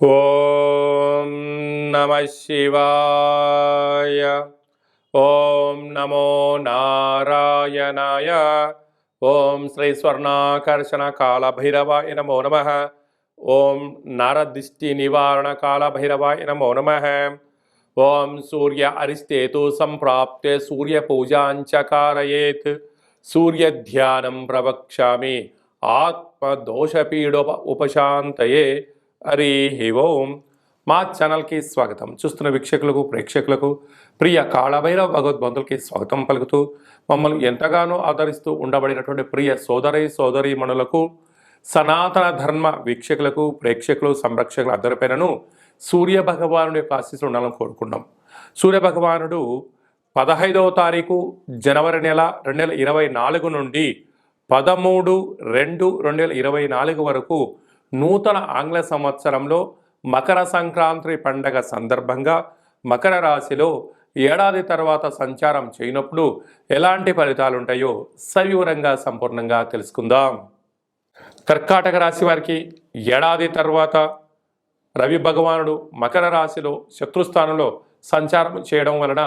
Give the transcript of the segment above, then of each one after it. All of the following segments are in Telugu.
ఓం నమ శివాయ. ఓం నమో నారాయణాయ. ఓం శ్రీ స్వర్ణాకర్షణ కాళభైరవాయ నమో నమ. ఓం నరదిష్టి నివారణ కాళభైరవాయ నమో నమ. ఓం సూర్య అరిష్టేతు సంప్రాప్తే సూర్యపూజాంచ కారయేత్. సూర్యధ్యానం ప్రవక్ష్యామి ఆత్మదోషపీడోప ఉపశాంతయే. హరి ఓం. మా ఛానల్కి స్వాగతం. చూస్తున్న వీక్షకులకు ప్రేక్షకులకు ప్రియ కాళభైరవ భగవద్బంధులకి స్వాగతం పలుకుతూ మమ్మల్ని ఎంతగానో ఆదరిస్తూ ఉండబడినటువంటి ప్రియ సోదరీమణులకు సనాతన ధర్మ వీక్షకులకు ప్రేక్షకులు సంరక్షకులు అందరిపైనను సూర్య భగవానుడి యొక్క ఆశీస్సులు ఉండాలని కోరుకున్నాం. సూర్య భగవానుడు 15వ తారీఖు జనవరి నెల 2024 నుండి 13/2/2024 వరకు నూతన ఆంగ్ల సంవత్సరంలో మకర సంక్రాంతి పండగ సందర్భంగా మకర రాశిలో ఏడాది తర్వాత సంచారం చేయనప్పుడు ఎలాంటి ఫలితాలు ఉంటాయో సవివరంగా సంపూర్ణంగా తెలుసుకుందాం. కర్కాటక రాశి వారికి ఏడాది తర్వాత రవి భగవానుడు మకర రాశిలో శత్రుస్థానంలో సంచారం చేయడం వలన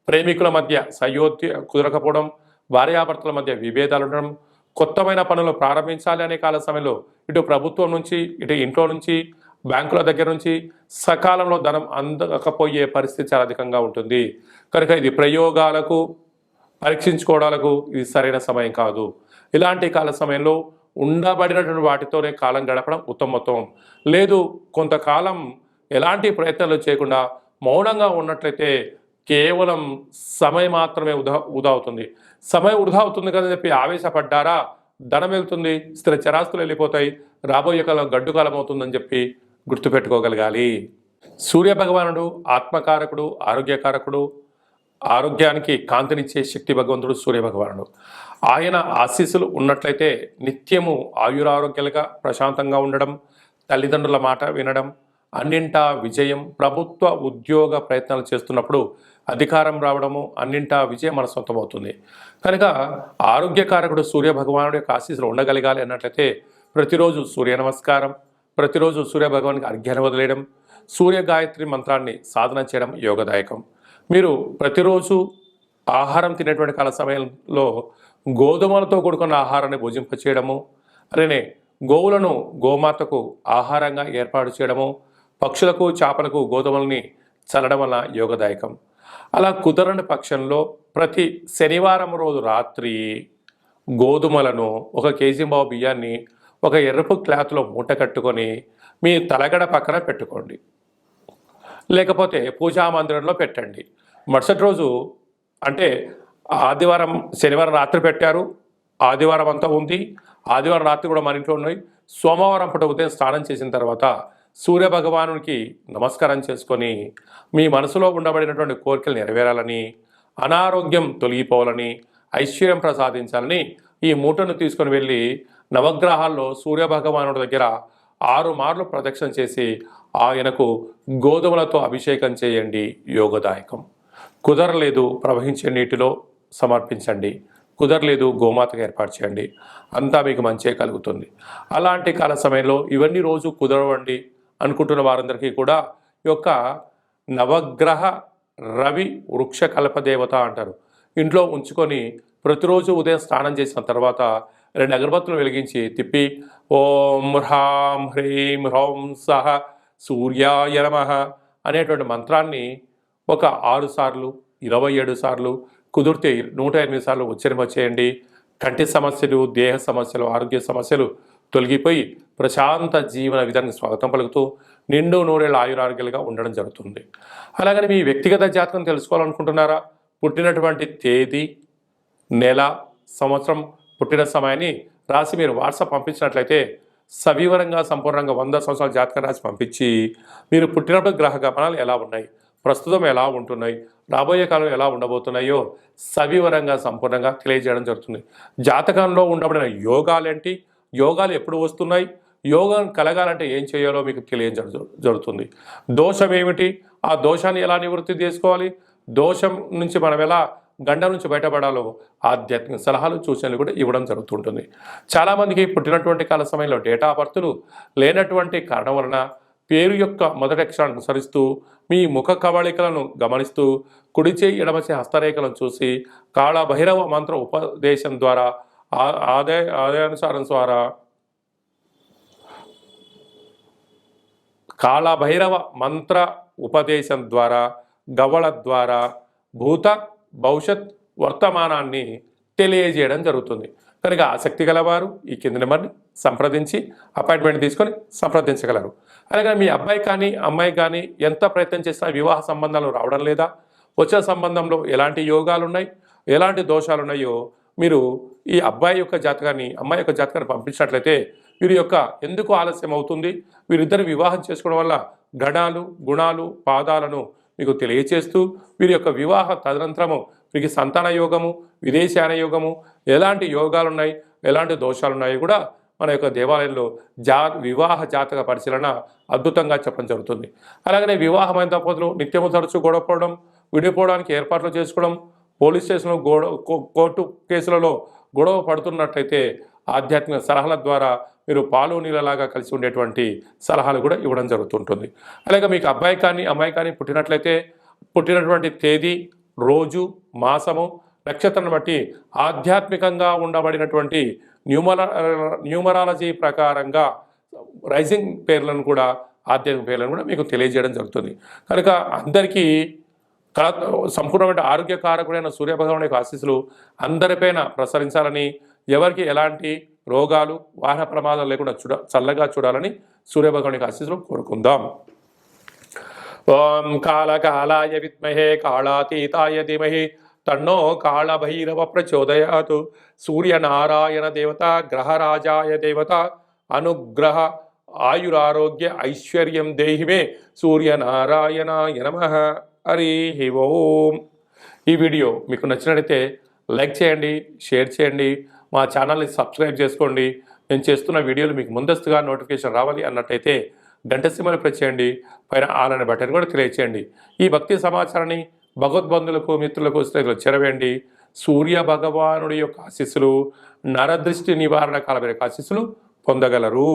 ప్రేమికుల మధ్య సయోధ్య కుదరకపోవడం, భార్యాభర్తల మధ్య విభేదాలు ఉండడం, కొత్తమైన పనులు ప్రారంభించాలి అనే కాల సమయంలో ఇటు ప్రభుత్వం నుంచి ఇటు ఇంట్లో నుంచి బ్యాంకుల దగ్గర నుంచి సకాలంలో ధనం అందకపోయే పరిస్థితి చాలా అధికంగా ఉంటుంది. కనుక ఇది ప్రయోగాలకు పరీక్షించుకోవడాలకు ఇది సరైన సమయం కాదు. ఇలాంటి కాల సమయంలో ఉండబడినటువంటి వాటితోనే కాలం గడపడం ఉత్తమోత్తమం. లేదు కొంతకాలం ఎలాంటి ప్రయత్నాలు చేయకుండా మౌనంగా ఉన్నట్లయితే కేవలం సమయం మాత్రమే వృధా అవుతుంది. సమయం వృధా అవుతుంది కదా చెప్పి ఆవేశపడ్డారా, ధనం వెళ్తుంది, స్థిర చరాస్తులు వెళ్ళిపోతాయి, రాబోయే కాలం గడ్డు కాలం అవుతుందని చెప్పి గుర్తుపెట్టుకోగలగాలి. సూర్య భగవానుడు ఆత్మకారకుడు, ఆరోగ్యకారకుడు, ఆరోగ్యానికి కాంతినిచ్చే శక్తి భగవంతుడు సూర్య భగవానుడు. ఆయన ఆశీస్సులు ఉన్నట్లయితే నిత్యము ఆయురారోగ్యాలుగా ప్రశాంతంగా ఉండడం, తల్లిదండ్రుల మాట వినడం, అన్నింటా విజయం, ప్రభుత్వ ఉద్యోగ ప్రయత్నాలు చేస్తున్నప్పుడు అధికారం రావడము, అన్నింటా విజయం మన సొంతమవుతుంది. కనుక ఆరోగ్యకారకుడు సూర్య భగవానుడి యొక్క ఆశీస్సులు ఉండగలగాలి అన్నట్లయితే ప్రతిరోజు సూర్య నమస్కారం, ప్రతిరోజు సూర్య భగవానికి అర్ఘ్యాన్ని వదిలేయడం, సూర్య గాయత్రి మంత్రాన్ని సాధన చేయడం యోగదాయకం. మీరు ప్రతిరోజు ఆహారం తినేటువంటి కాల సమయంలో గోధుమలతో కూడుకున్న ఆహారాన్ని భుజింపచేయడము, అలానే గోవులను గోమాతకు ఆహారంగా ఏర్పాటు చేయడము, పక్షులకు చేపలకు గోధుమల్ని చల్లడం వల్ల యోగదాయకం. అలా కుదరని పక్షంలో ప్రతి శనివారం రోజు రాత్రి గోధుమలను 1 కేజీ బియ్యాన్ని ఒక ఎరుపు క్లాత్లో మూట కట్టుకొని మీ తలగడ పక్కన పెట్టుకోండి, లేకపోతే పూజా మందిరంలో పెట్టండి. మరుసటి రోజు అంటే ఆదివారం శనివారం రాత్రి పెట్టారు, ఆదివారం అంతా ఉంది, ఆదివారం రాత్రి కూడా మన ఇంట్లో ఉన్నాయి, సోమవారం పూట ఉదయం స్నానం చేసిన తర్వాత సూర్య భగవానునికి నమస్కారం చేసుకొని మీ మనసులో ఉండబడినటువంటి కోరికలు నెరవేరాలని, అనారోగ్యం తొలగిపోవాలని, ఐశ్వర్యం ప్రసాదించాలని ఈ మూటను తీసుకొని వెళ్ళి నవగ్రహాల్లో సూర్య భగవానుడి దగ్గర 6 మార్లు ప్రదక్షిణ చేసి ఆయనకు గోధుమలతో అభిషేకం చేయండి, యోగదాయకం. కుదరలేదు ప్రవహించే నీటిలో సమర్పించండి, కుదరలేదు గోమాతగా ఏర్పాటు చేయండి, అంతా మీకు మంచే కలుగుతుంది. అలాంటి కాల సమయంలో ఇవన్నీ రోజు కుదరవండి అనుకుంటున్న వారందరికీ కూడా ఈ యొక్క నవగ్రహ రవి వృక్ష కల్పదేవత అంటారు, ఇంట్లో ఉంచుకొని ప్రతిరోజు ఉదయం స్నానం చేసిన తర్వాత 2 అగరబత్తులు వెలిగించి తిప్పి ఓం హ్రాం హ్రీం హ్రౌం సహ సూర్యాయ నమః అనేటువంటి మంత్రాన్ని ఒక 6 సార్లు 27 సార్లు కుదిరితే 108 సార్లు ఉచ్చరింప చేయండి. కంటి సమస్యలు, దేహ సమస్యలు, ఆరోగ్య సమస్యలు తొలగిపోయి ప్రశాంత జీవన విధానానికి స్వాగతం పలుకుతూ నిండు నూరేళ్ళ ఆయురారోగ్యాలుగా ఉండడం జరుగుతుంది. అలాగని మీ వ్యక్తిగత జాతకం తెలుసుకోవాలనుకుంటున్నారా? పుట్టినటువంటి తేదీ, నెల, సంవత్సరం, పుట్టిన సమయాన్ని రాసి మీరు వాట్సాప్ పంపించినట్లయితే సవివరంగా సంపూర్ణంగా 100 సంవత్సరాల జాతకం రాసి పంపించి మీరు పుట్టినప్పుడు గ్రహ గమనాలు ఎలా ఉన్నాయి, ప్రస్తుతం ఎలా ఉంటున్నాయి, రాబోయే కాలం ఎలా ఉండబోతున్నాయో సవివరంగా సంపూర్ణంగా తెలియజేయడం జరుగుతుంది. జాతకంలో ఉండబడిన యోగాలేంటి, యోగాలు ఎప్పుడు వస్తున్నాయి, యోగం కలగాలంటే ఏం చేయాలో మీకు జరుగుతుంది. దోషం ఏమిటి, ఆ దోషాన్ని ఎలా నివృత్తి చేసుకోవాలి, దోషం నుంచి మనం ఎలా గండం నుంచి బయటపడాలో ఆధ్యాత్మిక సలహాలు సూచనలు కూడా ఇవ్వడం జరుగుతుంటుంది. చాలామందికి పుట్టినటువంటి కాల సమయంలో డేటా బర్త్లు లేనటువంటి కారణం వలన పేరు యొక్క మొదటి అక్షరాన్ని అనుసరిస్తూ మీ ముఖ కవళికలను గమనిస్తూ కుడి చేయి ఎడమ చేయి హస్తరేఖలను చూసి కాళభైరవ మంత్ర ఉపదేశం ద్వారా ఆదాయానుసారం ద్వారా కాళభైరవ మంత్ర ఉపదేశం ద్వారా గవళ ద్వారా భూత భవిష్యత్ వర్తమానాన్ని తెలియజేయడం జరుగుతుంది. కనుక ఆసక్తి గలవారు ఈ కింది నెంబర్ని సంప్రదించి అపాయింట్మెంట్ తీసుకొని సంప్రదించగలరు. అలాగే మీ అబ్బాయి కానీ అమ్మాయి కానీ ఎంత ప్రయత్నం చేసినా వివాహ సంబంధాలు రావడం లేదా, వచ్చే సంబంధంలో ఎలాంటి యోగాలు ఉన్నాయి, ఎలాంటి దోషాలు ఉన్నాయో మీరు ఈ అబ్బాయి యొక్క జాతకాన్ని అమ్మాయి యొక్క జాతకాన్ని పంపించినట్లయితే వీరి యొక్క ఎందుకు ఆలస్యం అవుతుంది, వీరిద్దరు వివాహం చేసుకోవడం వల్ల గణాలు గుణాలు పాదాలను మీకు తెలియచేస్తూ వీరి యొక్క వివాహ తదనంతరము వీరికి సంతాన యోగము విదేశాన యోగము ఎలాంటి యోగాలు ఉన్నాయి ఎలాంటి దోషాలు ఉన్నాయో కూడా మన యొక్క దేవాలయంలో వివాహ జాతక పరిశీలన అద్భుతంగా చెప్పడం జరుగుతుంది. అలాగనే వివాహమైన దంపతులు నిత్యము తరచూ గొడవపడడం, విడిపోవడానికి ఏర్పాట్లు చేసుకోవడం, పోలీస్ స్టేషన్లో కోర్టు కేసులలో గొడవ పడుతున్నట్లయితే ఆధ్యాత్మిక సలహాల ద్వారా మీరు పాలు నీళ్ళలాగా కలిసి ఉండేటువంటి సలహాలు కూడా ఇవ్వడం జరుగుతుంటుంది. అలాగే మీకు అబ్బాయి కానీ అమ్మాయి కానీ పుట్టినట్లయితే పుట్టినటువంటి తేదీ, రోజు, మాసము, నక్షత్రాన్ని బట్టి ఆధ్యాత్మికంగా ఉండబడినటువంటి న్యూమరాలజీ ప్రకారంగా రైజింగ్ పేర్లను కూడా ఆధ్యాత్మిక పేర్లను కూడా మీకు తెలియజేయడం జరుగుతుంది. కనుక అందరికీ సంపూర్ణమైన ఆరోగ్యకారకుడైన సూర్యభగవానుడి యొక్క ఆశీస్సులు అందరిపైన ప్రసరించాలని, ఎవరికి ఎలాంటి రోగాలు వాహన ప్రమాదాలు లేకుండా చల్లగా చూడాలని సూర్యభగవానుడి యొక్క ఆశీస్సులు కోరుకుందాం. ఓం కాళకాలాయ విద్మహే కాళాతీతాయ ధీమహి తన్నో కాళభైరవ ప్రచోదయాత్. సూర్యనారాయణ దేవత గ్రహరాజాయ దేవత అనుగ్రహ ఆయురారోగ్య ఐశ్వర్యం దేహిమే సూర్యనారాయణాయ నమః. హరి ఓం. ఈ వీడియో మీకు నచ్చినట్లయితే లైక్ చేయండి, షేర్ చేయండి, మా ఛానల్ని సబ్స్క్రైబ్ చేసుకోండి. నేను చేస్తున్న వీడియోలు మీకు ముందస్తుగా నోటిఫికేషన్ రావాలి అన్నట్టయితే గంట సింబల్ ప్రెస్ చేయండి, పైన ఆల్ అనే బటన్ కూడా తెలియచేయండి. ఈ భక్తి సమాచారాన్ని భగవద్బంధులకు మిత్రులకు స్నేహితులకు చేరవేయండి. సూర్య భగవానుడి యొక్క ఆశీస్సులు, నరదృష్టి నివారణ కాలమైన ఆశీస్సులు పొందగలరు.